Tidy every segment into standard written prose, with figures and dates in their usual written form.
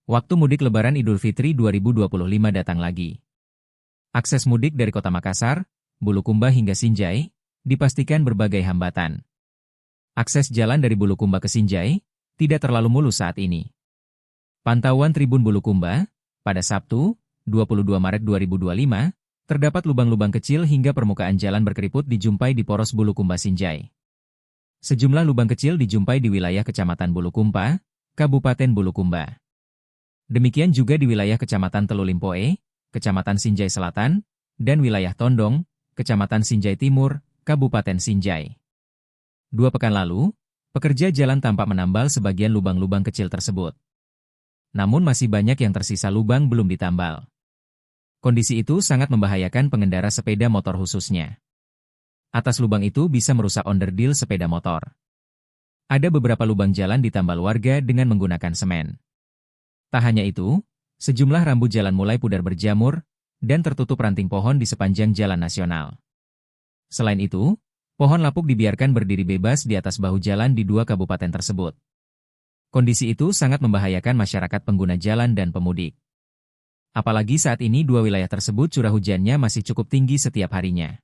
Waktu mudik Lebaran Idul Fitri 2025 datang lagi. Akses mudik dari Kota Makassar, Bulukumba hingga Sinjai, dipastikan berbagai hambatan. Akses jalan dari Bulukumba ke Sinjai, tidak terlalu mulus saat ini. Pantauan Tribun Bulukumba, pada Sabtu, 22 Maret 2025, terdapat lubang-lubang kecil hingga permukaan jalan berkeriput dijumpai di poros Bulukumba Sinjai. Sejumlah lubang kecil dijumpai di wilayah Kecamatan Bulukumba, Kabupaten Bulukumba. Demikian juga di wilayah Kecamatan Telulimpoe, Kecamatan Sinjai Selatan, dan wilayah Tondong, Kecamatan Sinjai Timur, Kabupaten Sinjai. 2 pekan lalu, pekerja jalan tampak menambal sebagian lubang-lubang kecil tersebut. Namun masih banyak yang tersisa lubang belum ditambal. Kondisi itu sangat membahayakan pengendara sepeda motor khususnya. Atas lubang itu bisa merusak onderdil sepeda motor. Ada beberapa lubang jalan ditambal warga dengan menggunakan semen. Tak hanya itu, sejumlah rambut jalan mulai pudar berjamur, dan tertutup ranting pohon di sepanjang jalan nasional. Selain itu, pohon lapuk dibiarkan berdiri bebas di atas bahu jalan di 2 kabupaten tersebut. Kondisi itu sangat membahayakan masyarakat pengguna jalan dan pemudik. Apalagi saat ini 2 wilayah tersebut curah hujannya masih cukup tinggi setiap harinya.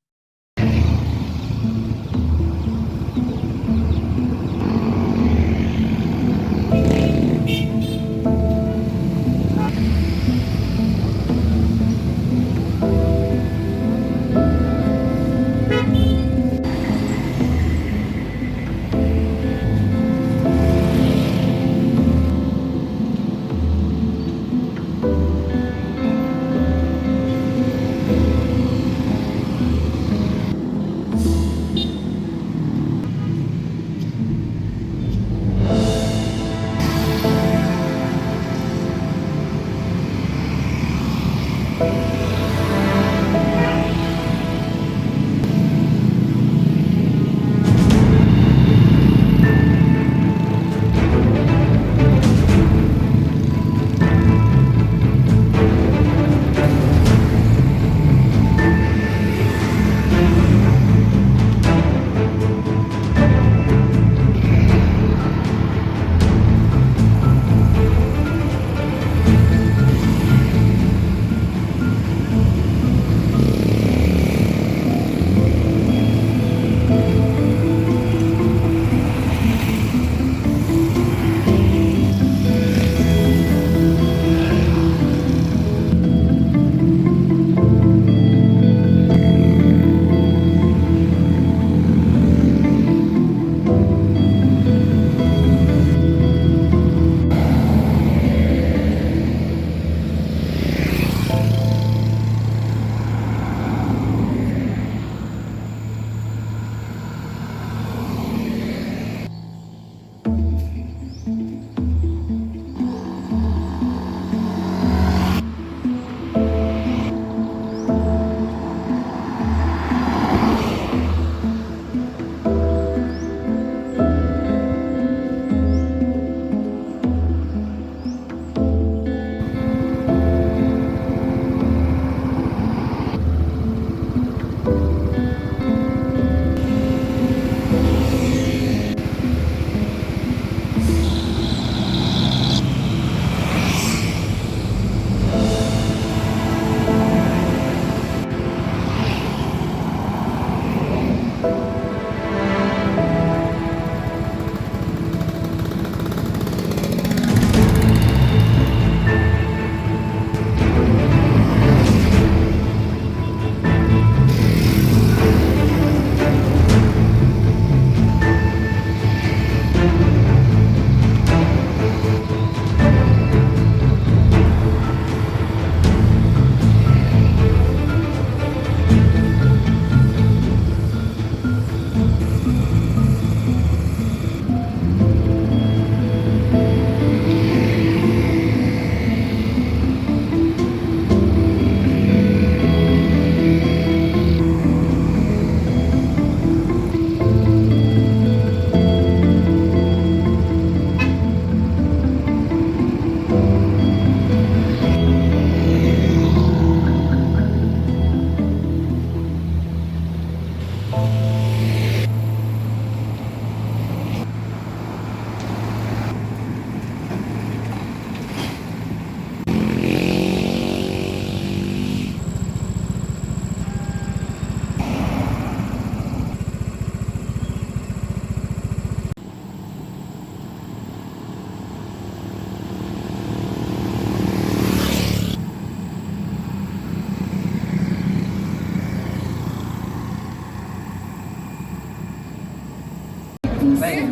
Baik,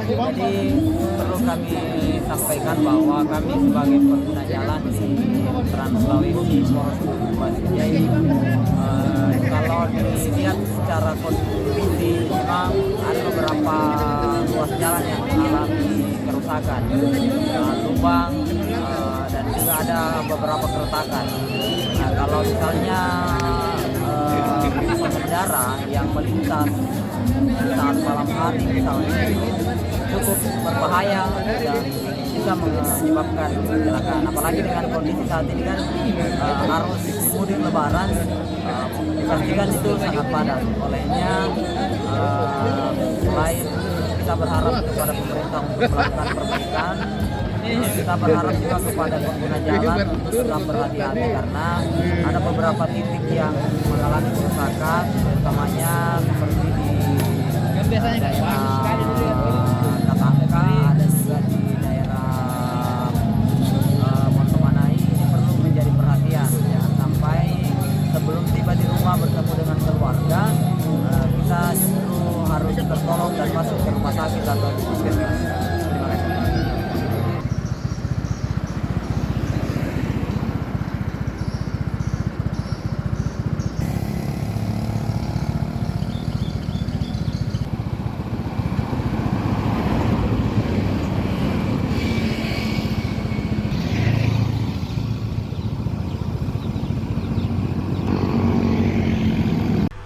jadi perlu kami sampaikan bahwa kami sebagai pengguna jalan di Trans Sulawesi Poros Bulukumba Sinjai, kalau dilihat secara kondisi memang ada beberapa ruas jalan yang mengalami kerusakan, lubang, dan juga ada beberapa keretakan. Nah, kalau misalnya pengendara yang melintas saat malam hari misalnya cukup berbahaya dan bisa menyebabkan kecelakaan. Apalagi dengan kondisi saat ini kan arus mudik lebaran dipastikan itu sangat padat. Olehnya selain kita berharap kepada pemerintah untuk melakukan perbaikan, kita berharap juga kepada pengguna jalan untuk tetap berhati-hati karena ada beberapa titik yang mengalami kerusakan, utamanya seperti di daerah Katangka, ada juga di daerah Montomanai. Ini perlu menjadi perhatian, jangan sampai sebelum tiba di rumah bertemu dengan keluarga kita justru harus tertolong dan masuk ke rumah sakit atau di puskesmas. Terima kasih.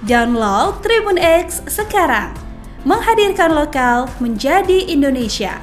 Download Tribun X sekarang, menghadirkan lokal menjadi Indonesia.